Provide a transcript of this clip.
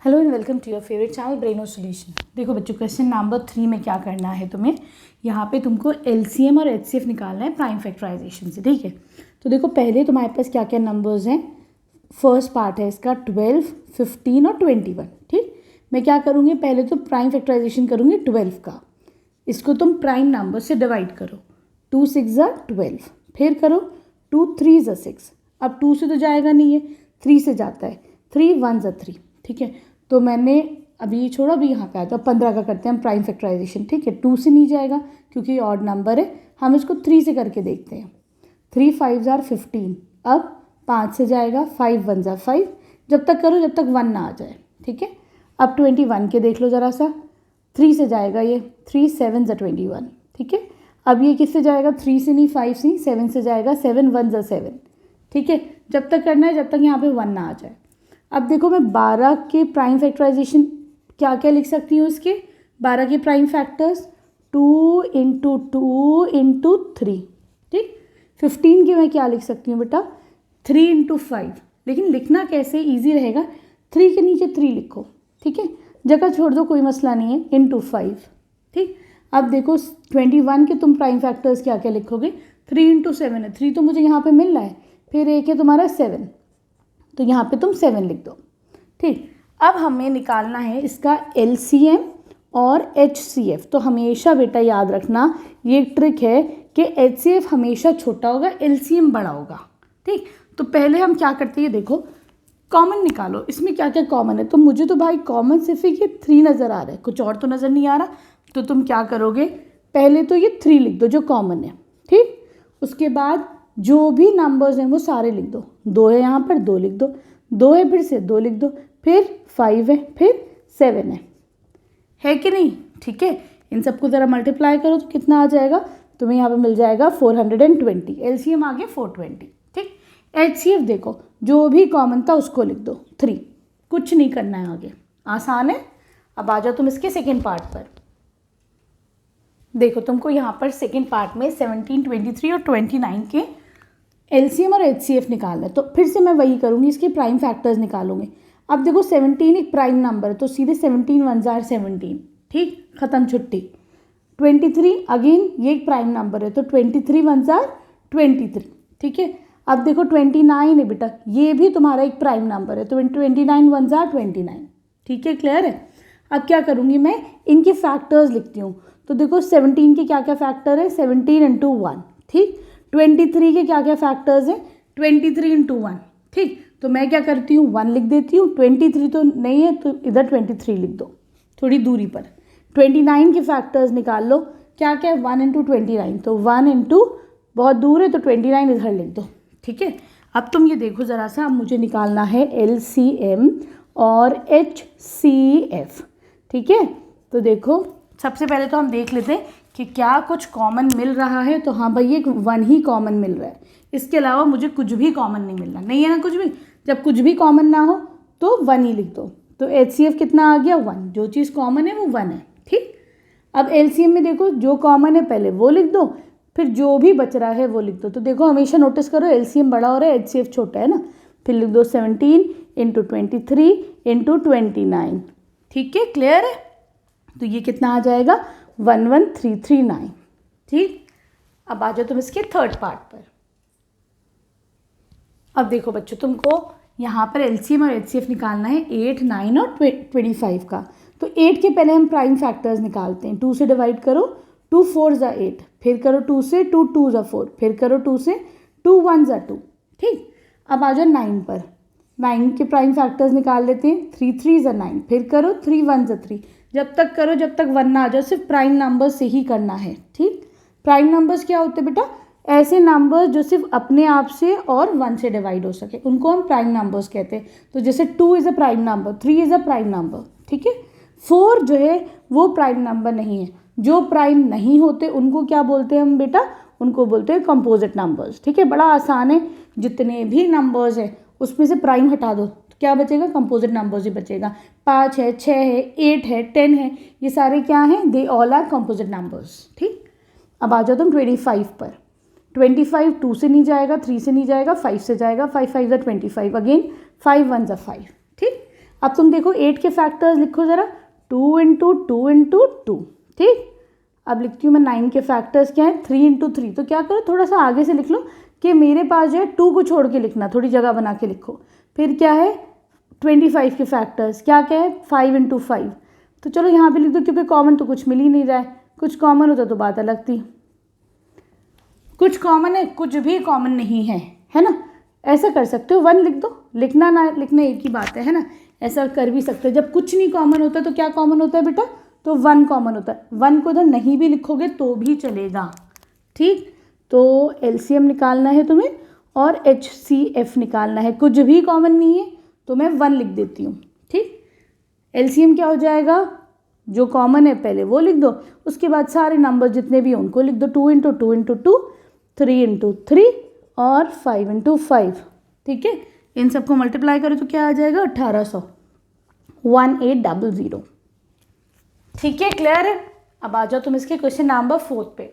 Hello and welcome to your favourite channel Braino solution. देखो बच्चों, question number 3 में क्या करना है तुम्हें, यहाँ पे तुमको एलसीएम और एचसीएफ निकालना है प्राइम फैक्टराइजेशन से। ठीक है, तो देखो पहले तुम्हारे पास क्या क्या नंबर्स हैं। फर्स्ट पार्ट है इसका 12, 15 और 21। ठीक, मैं क्या करूँगी, पहले तो प्राइम फैक्टराइजेशन करूँगी 12 का। इसको तुम प्राइम नंबर से डिवाइड करो, 2 6 ज़ा 12, फिर करो 2 3 ज़ा 6। अब 2 से तो जाएगा नहीं है, 3 से जाता है, 3 1 ज़ा 3। ठीक है, तो मैंने अभी छोड़ा, अभी यहाँ पे आता है 15 का करते हैं हम प्राइम फैक्टराइजेशन। ठीक है, 2 से नहीं जाएगा क्योंकि ऑड नंबर है, हम इसको 3 से करके देखते हैं। 3 5 ज़ा 15। अब 5 से जाएगा, 5 1 ज़ा 5। जब तक करो जब तक 1 ना आ जाए। ठीक है, अब 21 के देख लो ज़रा सा, 3 से जाएगा ये, 3 7 ज़ा 21। ठीक है, अब ये किससे जाएगा, 3 से नहीं, 5 से नहीं, 7 से जाएगा, 7 1 ज़ा 7। ठीक है, जब तक करना है जब तक यहाँ पे 1 ना आ जाए। अब देखो मैं 12 के प्राइम फैक्टराइजेशन क्या क्या लिख सकती हूँ इसके, 12 के प्राइम फैक्टर्स 2 इंटू 2 इंटू 3। ठीक, 15 के मैं क्या लिख सकती हूँ बेटा, 3 इंटू 5। लेकिन लिखना कैसे ईजी रहेगा, 3 के नीचे 3 लिखो। ठीक है, जगह छोड़ दो, कोई मसला नहीं है, इंटू 5। ठीक, अब देखो 21 के तुम प्राइम फैक्टर्स क्या क्या लिखोगे, 3 इंटू 7 है, 3 तो मुझे यहाँ पे मिल रहा है, फिर एक है तुम्हारा 7, तो यहाँ पे तुम 7 लिख दो। ठीक, अब हमें निकालना है इसका एलसीएम और एचसीएफ। तो हमेशा बेटा याद रखना, ये एक ट्रिक है कि एचसीएफ हमेशा छोटा होगा, एलसीएम बड़ा होगा। ठीक, तो पहले हम क्या करते हैं, देखो कॉमन निकालो, इसमें क्या क्या कॉमन है। तो मुझे तो भाई कॉमन सिर्फ ये 3 नज़र आ रहा है, कुछ और तो नज़र नहीं आ रहा। तो तुम क्या करोगे, पहले तो ये 3 लिख दो जो कॉमन है। ठीक, उसके बाद जो भी नंबर्स हैं वो सारे लिख दो, 2 है यहाँ पर 2 लिख दो, 2 है फिर से 2 लिख दो, फिर 5 है, फिर 7 है कि नहीं। ठीक है, इन सबको ज़रा मल्टीप्लाई करो तो कितना आ जाएगा, तुम्हें यहाँ पे मिल जाएगा 420। एलसीएम आ गया 420। ठीक, एचसीएफ देखो जो भी कॉमन था उसको लिख दो 3, कुछ नहीं करना है आगे, आसान है। अब आ जाओ तुम इसके सेकेंड पार्ट पर। देखो तुमको यहाँ पर सेकेंड पार्ट में 17, 23 और 29 के एलसीएम और एचसीएफ निकालना है। तो फिर से मैं वही करूँगी, इसके प्राइम फैक्टर्स निकालूंगी। अब देखो 17 एक प्राइम नंबर है, तो सीधे 17 1 ज़ा 17। ठीक, ख़त्म छुट्टी। 23 अगेन ये एक प्राइम नंबर है, तो 23 1 ज़ा 23। ठीक है, अब देखो 29 है बेटा, ये भी तुम्हारा एक प्राइम नंबर है, तो 29 1 ज़ा 29। ठीक है, क्लियर है। अब क्या करूँगी मैं, इनके फैक्टर्स लिखती हूँ। तो देखो 17 के क्या क्या फैक्टर है, 17 इंटू 1। ठीक, 23 के क्या क्या फैक्टर्स हैं, 23 इंटू 1। ठीक, तो मैं क्या करती हूँ, 1 लिख देती हूँ, 23 तो नहीं है तो इधर 23 लिख दो, थोड़ी दूरी पर। 29 के फैक्टर्स निकाल लो, क्या क्या है, 1 इंटू 29, तो 1 इंटू बहुत दूर है तो 29 इधर लिख दो। ठीक है, अब तुम ये देखो ज़रा सा, अब मुझे निकालना है एलसीएम और एचसीएफ। ठीक है, तो देखो सबसे पहले तो हम देख लेते हैं कि क्या कुछ कॉमन मिल रहा है। तो हाँ भाई, एक 1 ही कॉमन मिल रहा है, इसके अलावा मुझे कुछ भी कॉमन नहीं मिल रहा, नहीं है ना कुछ भी। जब कुछ भी कॉमन ना हो तो 1 ही लिख दो। तो एचसीएफ कितना आ गया, 1, जो चीज़ कॉमन है वो 1 है। ठीक, अब एलसीएम में देखो जो कॉमन है पहले वो लिख दो, फिर जो भी बच रहा है वो लिख दो। तो देखो हमेशा नोटिस करो, एलसीएम बड़ा हो रहा है, एचसीएफ छोटा है ना। फिर लिख दो 17 इंटू 23 इंटू 29। ठीक है, क्लियर है। तो ये कितना आ जाएगा, 11339। ठीक, अब आ जाओ तुम इसके थर्ड पार्ट पर। अब देखो बच्चों, तुमको यहाँ पर एलसीएम और एचसीएफ निकालना है 8 9 और 25 का। तो 8 के पहले हम प्राइम फैक्टर्स निकालते हैं। 2 से डिवाइड करो, 2 4 ज़ा 8, फिर करो 2 से, 2 2 ज़ा 4, फिर करो 2 से, 2 1 ज़ा 2। ठीक, अब आ जाओ 9 पर। 9 के प्राइम फैक्टर्स निकाल लेते हैं, 3 3 ज़ा 9, फिर करो 3 1 ज़ा 3। जब तक करो जब तक 1 ना आ जाए, सिर्फ प्राइम नंबर्स से ही करना है। ठीक, प्राइम नंबर्स क्या होते हैं बेटा, ऐसे नंबर्स जो सिर्फ अपने आप से और 1 से डिवाइड हो सके, उनको हम प्राइम नंबर्स कहते हैं। तो जैसे 2 is a prime number, 3 is a prime number. ठीक है, 4 जो है वो प्राइम नंबर नहीं है। जो प्राइम नहीं होते उनको क्या बोलते हैं हम बेटा, उनको बोलते हैं कंपोजिट नंबर्स। ठीक है, बड़ा आसान है, जितने भी नंबर्स हैं उसमें से प्राइम हटा दो तो क्या बचेगा, कंपोजिट नंबर्स ही बचेगा। 5 है, 6 है, 8 है, 10 है, ये सारे क्या हैं, they all are composite numbers. ठीक, अब आ जाओ तुम 25 पर। 25 2 से नहीं जाएगा, 3 से नहीं जाएगा, 5 से जाएगा, 5 5 ज़ा 25, अगेन 5 1 ज़ा 5। ठीक, अब तुम देखो 8 के फैक्टर्स लिखो ज़रा, 2 इंटू 2 इंटू 2, ठीक। अब लिखती हूँ मैं 9 के फैक्टर्स क्या है, 3 इंटू 3। तो क्या करो, थोड़ा सा आगे से लिख लो कि मेरे पास जो है 2 को छोड़ के लिखना, थोड़ी जगह बना के लिखो। फिर क्या है 25 के फैक्टर्स, क्या क्या है 5 इंटू 5। तो चलो यहाँ पे लिख दो, क्योंकि कॉमन तो कुछ मिल ही नहीं रहा है, कुछ कॉमन होता तो बात अलग थी। कुछ कॉमन है, कुछ भी कॉमन नहीं है ना। ऐसा कर सकते हो, 1 लिख दो, लिखना ना लिखना एक ही बात है ना। ऐसा कर भी सकते हो, जब कुछ नहीं कॉमन होता तो क्या कॉमन होता है बेटा, तो 1 कॉमन होता है। 1 को उधर नहीं भी लिखोगे तो भी चलेगा, ठीक। तो एलसीएम निकालना है तुम्हें और HCF निकालना है, कुछ भी कॉमन नहीं है तो मैं 1 लिख देती हूँ, ठीक। एलसीएम क्या हो जाएगा, जो कॉमन है पहले वो लिख दो, उसके बाद सारे नंबर जितने भी हैं उनको लिख दो, 2 इंटू 2 इंटू 2, 3 इंटू 3 और 5 इंटू 5, ठीक है। इन सबको मल्टीप्लाई करो तो क्या आ जाएगा 1800, 1800, ठीक है। क्लियर है। अब आ जाओ तुम इसके क्वेश्चन नंबर 4 पे।